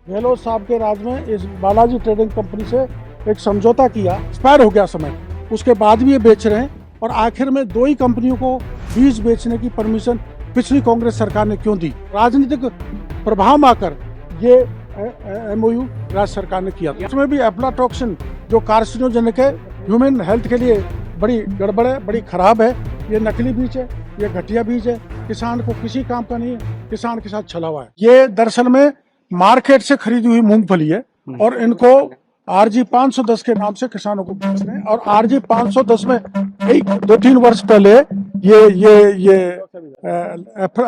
गहलोत साहब के राज में इस बालाजी ट्रेडिंग कंपनी से एक समझौता किया, एक्सपायर हो गया समय, उसके बाद भी ये बेच रहे हैं। और आखिर में दो ही कंपनियों को बीज बेचने की परमिशन पिछली कांग्रेस सरकार ने क्यों दी? राजनीतिक प्रभाव में आकर ये एमओयू राज्य सरकार ने किया। उसमें भी एफ्लाटॉक्सिन जो कार्सिनोजेनिक है, ह्यूमन हेल्थ के लिए बड़ी गड़बड़ है, बड़ी खराब है। ये नकली बीज है, ये घटिया बीज है, किसान को किसी काम का नहीं है, किसान के साथ छला हुआ है। ये दरअसल में मार्केट से खरीदी हुई मूंगफली है और इनको आरजी 510 के नाम से किसानों को बेच रहे हैं। और आरजी 510 में एक 2-3 वर्ष पहले ये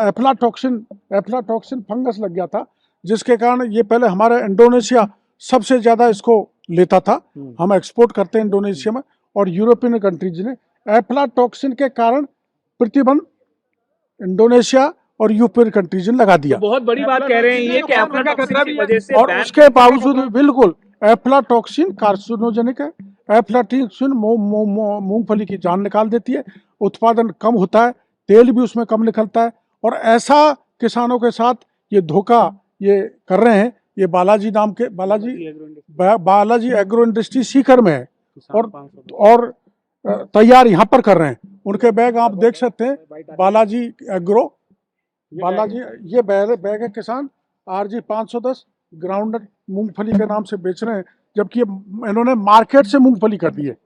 एफ्लाटॉक्सिन फंगस लग गया था, जिसके कारण ये पहले हमारा इंडोनेशिया सबसे ज्यादा इसको लेता था। हम एक्सपोर्ट करते हैं इंडोनेशिया में, और यूरोपियन कंट्रीज ने एफ्लाटॉक्सिन के कारण प्रतिबंध इंडोनेशिया और यूरोपियन कंट्रीज ने लगा दिया। तो बहुत बड़ी बात कह रहे हैं ये कि एफ्लाटॉक्सिन की वजह से और उसके बावजूद बिल्कुल एफ्लाटॉक्सिन कार्सिनोजेनिक है। एफ्लाटॉक्सिन मूंगफली की जान निकाल देती है, उत्पादन कम होता है, तेल भी उसमें कम निकलता है। और ऐसा किसानों के साथ ये धोखा ये कर रहे हैं। ये बालाजी नाम के बालाजी एग्रो इंडस्ट्री सीकर में है और तैयार यहाँ पर कर रहे हैं। उनके बैग आप देख सकते हैं, बालाजी एग्रो, बालाजी ये बैग है। किसान आरजी 510 ग्राउंडनट मूंगफली के नाम से बेच रहे हैं, जबकि इन्होंने मार्केट से मूंगफली कर दी है,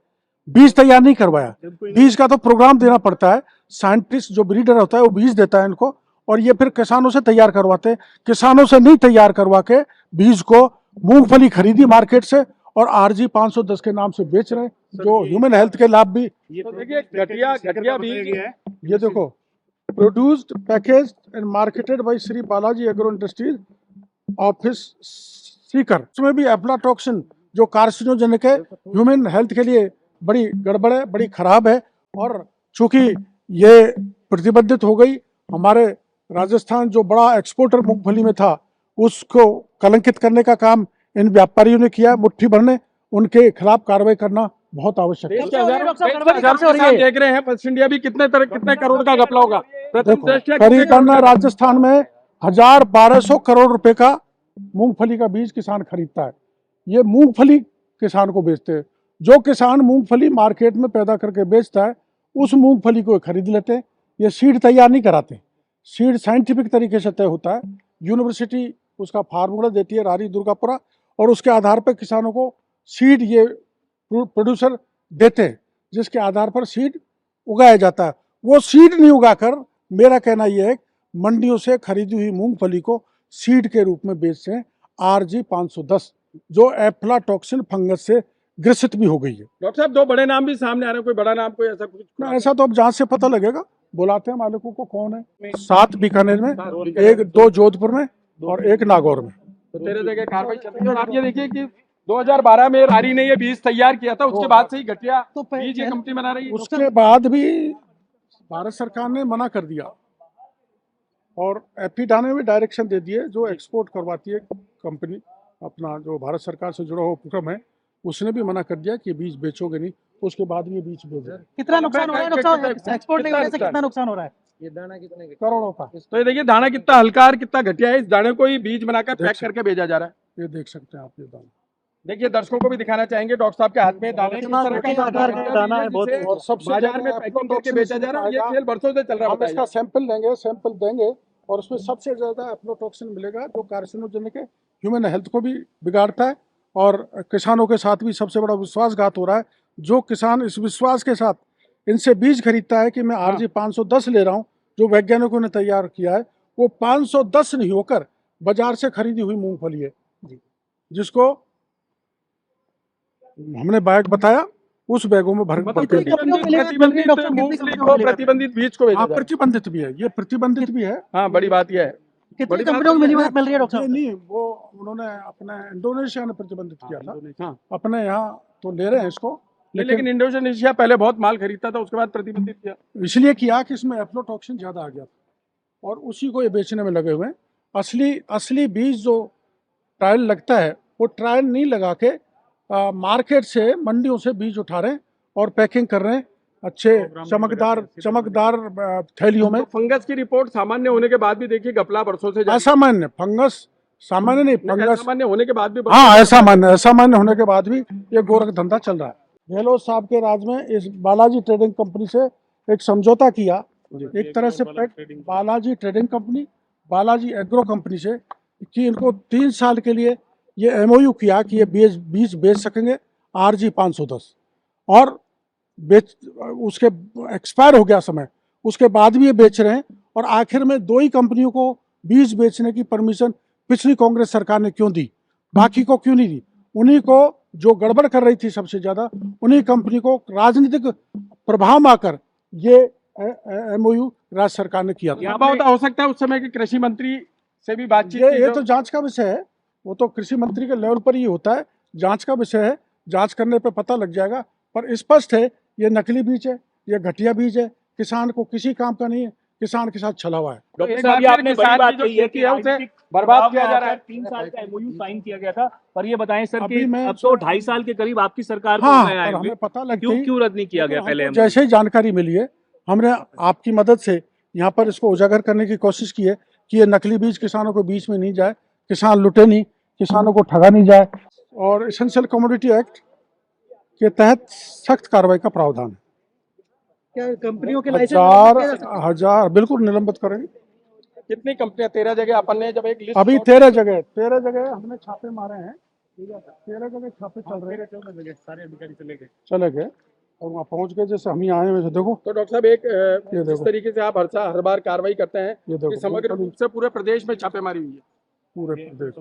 बीज तैयार नहीं करवाया। बीज का तो प्रोग्राम देना पड़ता है, साइंटिस्ट जो ब्रीडर होता है वो बीज देता है इनको, और ये फिर किसानों से तैयार करवाते हैं। किसानों से नहीं तैयार करवा के बीज को मूंगफली खरीदी मार्केट से और आरजी 510 के नाम से बेच रहे हैं, जो ह्यूमन हेल्थ के लाभ भी। देखिए घटिया बीज है। ये देखो, produced packaged and marketed bye Shri Balaji agro industries office Sikar. उसमें भी एफ्लाटॉक्सिन जो कार्सिनोजेनिक है, ह्यूमन हेल्थ के लिए बड़ी गड़बड़ है, बड़ी खराब है। और चूंकि ये प्रतिबंधित हो गई, हमारे राजस्थान जो बड़ा एक्सपोर्टर मूंगफली में था उसको कलंकित करने का काम इन व्यापारियों ने किया। मुट्ठी भरने उनके खिलाफ कार्रवाई करना बहुत आवश्यक है। देख रहे हैं वेस्ट इंडिया भी कितने करोड़ का घपला होगा। करीबन राजस्थान में 1200 करोड़ रुपए का मूंगफली का बीज किसान खरीदता है। ये मूंगफली किसान को बेचते हैं। जो किसान मूंगफली मार्केट में पैदा करके बेचता है उस मूंगफली को खरीद लेते हैं। ये सीड तैयार नहीं कराते। सीड साइंटिफिक तरीके से तय होता है, यूनिवर्सिटी उसका फार्मूला देती है, रारी दुर्गापुरा, और उसके आधार पर किसानों को सीड ये प्रोड्यूसर देते हैं, जिसके आधार पर सीड उगाया जाता है। वो सीड नहीं उगाकर, मेरा कहना यह है, मंडियों से खरीदी हुई मूंगफली को सीड के रूप में बेचते हैं आरजी 510, जो एफ्लाटॉक्सिन फंगस से ग्रसित भी हो गई है। डॉक्टर साहब, दो बड़े नाम भी सामने आ रहे हैं, कोई बड़ा नाम, कोई ऐसा कुछ? ऐसा तो अब जांच से पता लगेगा, बुलाते हैं मालिकों को कौन है। 7 बीकानेर में, 2 जोधपुर में और 1 नागौर में। तो तेरे जगह कार्रवाई चल रही है। और आप ये देखिए कि 2012 में रारी ने ये बीज तैयार किया था, उसके बाद से ही घटिया बीज ये कंपनी बना रही है। उसके बाद भी भारत सरकार ने मना कर दिया और एफीडा ने भी डायरेक्शन दे दिए, जो एक्सपोर्ट करवाती है कंपनी, अपना जो भारत सरकार से जुड़ा हुआ उपक्रम है, उसने भी मना कर दिया कि बीज बेचोगे नहीं। उसके बाद भी बीज बेच रहे। कितना नुकसान हो रहा है? नुकसान एक्सपोर्ट नहीं होने से कितना नुकसान हो रहा है? ये दाना कितने करोड़ों का। तो ये देखिए दाना कितना हल्का और कितना घटिया है। इस दाने को ही बीज बनाकर पैक करके भेजा जा रहा है। ये देख सकते हैं आप, ये दाना देखिए, दर्शकों को भी दिखाना चाहेंगे डॉक्टर साहब के हाथ में दाना दाना है बहुत, और सबसे बाजार में पैकिंग करके बेचा जा रहा है। ये खेल बरसों से चल रहा है। हम इसका सैंपल देंगे और उसमें सबसे ज्यादा एफ्लाटॉक्सिन मिलेगा, जो कार्सिनोजेनिक है, ह्यूमन हेल्थ को भी बिगाड़ता है और किसानों के साथ भी सबसे बड़ा विश्वासघात हो रहा है। जो किसान इस विश्वास के साथ इनसे बीज खरीदता है कि मैं आरजी 510 ले रहा हूं, जो वैज्ञानिकों ने तैयार किया है, वो 510 नहीं होकर बाजार से खरीदी हुई मूंगफली है, जिसको हमने बैग बताया, उस बैगों में प्रतिबंधित बीज को बेचा। प्रतिबंधित भी है, ये प्रतिबंधित भी है। हाँ, बड़ी बात यह है। कितनी कंपनियों को मिल रही है डॉक्टर साहब? नहीं, वो उन्होंने अपने इंडोनेशिया ने प्रतिबंधित किया था। हाँ। अपने यहाँ तो ले रहे हैं इसको, लेकिन इंडोनेशिया पहले बहुत माल खरीदता था, उसके बाद प्रतिबंधित किया। इसलिए किया कि इसमें एफ्लाटॉक्सिन ज्यादा आ गया था और उसी को ये बेचने में लगे हुए हैं। असली बीज जो ट्रायल लगता है, वो ट्रायल नहीं लगा के मार्केट से, मंडियों से बीज उठा रहे हैं और पैकिंग कर रहे हैं अच्छे चमकदार थैलियों में। तो फंगस की रिपोर्ट सामान्य होने के बाद भी देखिए घपला बरसों से असामान्य फंगस सामान्य नहीं, फंगस। सामान्य होने के बाद भी हाँ, ऐसा मान्य होने के बाद भी ये गोरख धंधा चल रहा है। गहलोत साहब के राज में इस बालाजी ट्रेडिंग कंपनी से एक समझौता किया, एक तरह से Balaji trading company, Balaji agro company से, कि इनको 3 साल के लिए ये एमओयू किया कि ये बीज बेच सकेंगे RG 510, और उसके एक्सपायर हो गया समय, उसके बाद भी ये बेच रहे हैं। और आखिर में 2 ही कंपनियों को बीज बेचने की परमिशन पिछली कांग्रेस सरकार ने क्यों दी, बाकी को क्यों नहीं दी? उन्हीं को, जो गड़बड़ कर रही थी सबसे ज्यादा, उन्हीं कंपनी को राजनीतिक प्रभाव में आकर ये एमओयू राज्य सरकार ने किया था। हो सकता है उस समय के कृषि मंत्री से भी बातचीत ये तो जांच का विषय है, वो तो कृषि मंत्री के लेवल पर ही होता है, जांच का विषय है, जांच करने पे पता लग जाएगा। पर स्पष्ट है ये नकली बीज है, ये घटिया बीज है, किसान को किसी काम का नहीं है, किसान के साथ छला हुआ है। डॉक्टर साहब, आपने बड़ी बात कही है कि उसे बर्बाद किया जा रहा है। 3 साल का एमओयू साइन किया गया था, पर ये बताएं सर अभी कि मैं अब तो 2.5 साल के करीब आपकी सरकार को हाँ, गए आए पर हुए। हमें पता लगता क्यों रद्द नहीं किया गया पहले? जैसे ही जानकारी मिली है, हमने आपकी मदद से यहाँ पर इसको उजागर करने की कोशिश की है कि ये नकली बीज किसानों को बीच में नहीं जाए, किसान लुटे नहीं, किसानों को ठगा नहीं जाए। और एसेंशियल कमोडिटी एक्ट के तहत सख्त कार्रवाई का प्रावधान है। क्या कंपनियों के हजार बिल्कुल निलंबित करेंगे। कितनी कंपनियां? 13 जगह अपन ने जब एक लिस्ट अभी 13 जगह हमने छापे मारे हैं, 13 जगह छापे चल रहे हैं, 14 जगह सारे अधिकारी चले गए और वहाँ पहुँच गए। जैसे हम ही आए हुए, देखो। तो डॉक्टर साहब, एक जिस तरीके से आप हर बार कार्रवाई करते हैं, कि समग्र रूप से पूरे प्रदेश में छापेमारी हुई है, पूरे प्रदेश।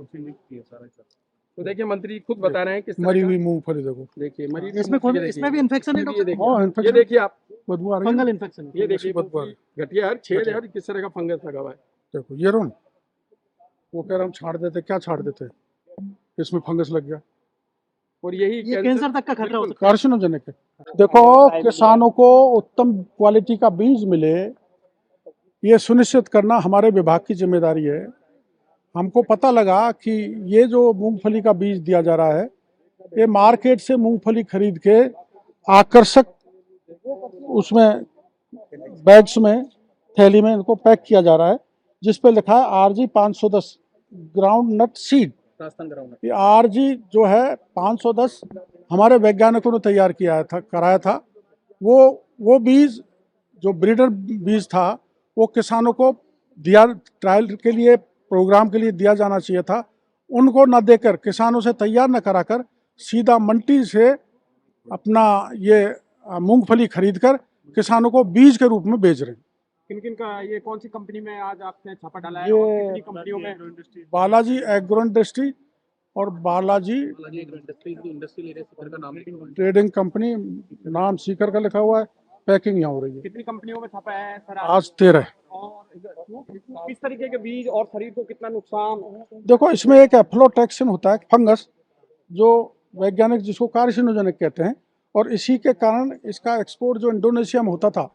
तो देखिए मंत्री खुद बता रहे हैं कि मरी हुई मूंगफली देखो, देखिए मरी, इसमें भी इन्फेक्शन है डॉक्टर? ये देखिए आप, बदबू आ रही है, फंगल इन्फेक्शन। ये देखिए बदबू आ रही है। घटिया है, छेद है और किस तरह का फंगस लगा हुआ है। देखो ये रोन, वो कह रहा हम छाड़ देते, क्या छाड़ देते, इसमें फंगस लग गया और यही कैंसर तक का खतरा हो सकता है। कार्सिनोजेनिक है। देखो, किसानों को उत्तम क्वालिटी का बीज मिले, ये सुनिश्चित करना हमारे विभाग की जिम्मेदारी है। हमको पता लगा कि ये जो मूंगफली का बीज दिया जा रहा है, ये मार्केट से मूंगफली खरीद के आकर्षक उसमें बैग्स में, थैली में इनको पैक किया जा रहा है, जिस पे लिखा है RG 510 ग्राउंड नट सीड। ये RG जो है 510 हमारे वैज्ञानिकों ने तैयार कराया था। वो बीज जो ब्रीडर बीज था, वो किसानों को दिया, ट्रायल के लिए, प्रोग्राम के लिए दिया जाना चाहिए था। उनको न देकर, किसानों से तैयार न कराकर, सीधा मंडी से अपना ये मूंगफली खरीदकर किसानों को बीज के रूप में बेच रहे हैं। किन का, ये कौन सी कंपनी में आज आपने छापा डाला है? ये कितनी कंपनियों में? बालाजी एग्रो इंडस्ट्री और बालाजी ट्रेडिंग कंपनी, नाम सीकर का लिखा हुआ है, पैकिंग यहाँ हो रही है। कितनी कंपनियों में छापा है सर आज 13। और किस तरीके के बीज और शरीर को कितना नुकसान? देखो, इसमें एक एफ्लोटैक्सिन होता है, फंगस, जो वैज्ञानिक जिसको कार्सिनोजेनिक कहते हैं, और इसी के कारण इसका एक्सपोर्ट जो इंडोनेशिया में होता था,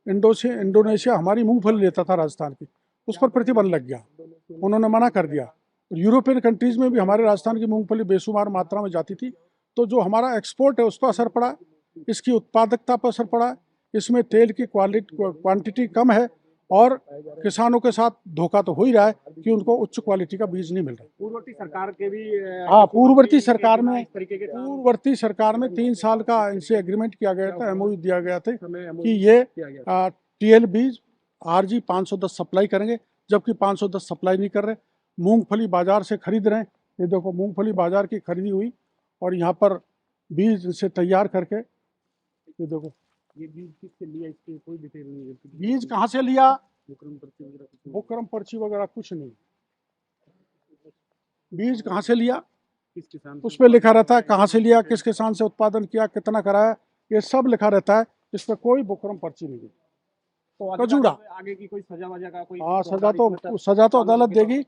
इंडोनेशिया हमारी मूंगफली लेता था राजस्थान की, उस पर प्रतिबंध लग गया, उन्होंने मना कर दिया। यूरोपियन कंट्रीज में भी हमारे राजस्थान की मूंगफली बेशुमार मात्रा में जाती थी, तो जो हमारा एक्सपोर्ट है उस पर असर पड़ा, इसकी उत्पादकता पर असर पड़ा, इसमें तेल की क्वांटिटी कम है, और किसानों के साथ धोखा तो हो ही रहा है कि उनको उच्च क्वालिटी का बीज नहीं मिल रहा। पूर्ववर्ती सरकार के भी हाँ, पूर्ववर्ती सरकार में 3 साल का इनसे एग्रीमेंट किया गया था, एमओयू दिया गया था कि ये TL बीज RG 510 सप्लाई करेंगे, जबकि 510 सप्लाई नहीं कर रहे। मूंगफली बाजार से खरीद रहे हैं, ये देखो मूंगफली बाजार की खरीदी हुई, और यहाँ पर बीज से तैयार करके, ये देखो, ये बीज किससे लिया, इसकी कोई डिटेल नहीं है। बीज कहाँ से लिया, बुकरम पर्ची वगैरह कुछ नहीं। बीज कहाँ से लिया, किस किसान, उस पर लिखा रहता है कहाँ से लिया, किस किसान से उत्पादन किया, कितना कराया, ये सब लिखा रहता है, इस पर कोई बुकरम पर्ची नहीं है। तो कजूड़ा आगे की कोई सजा वजा का कोई? हाँ, सजा तो अदालत देगी।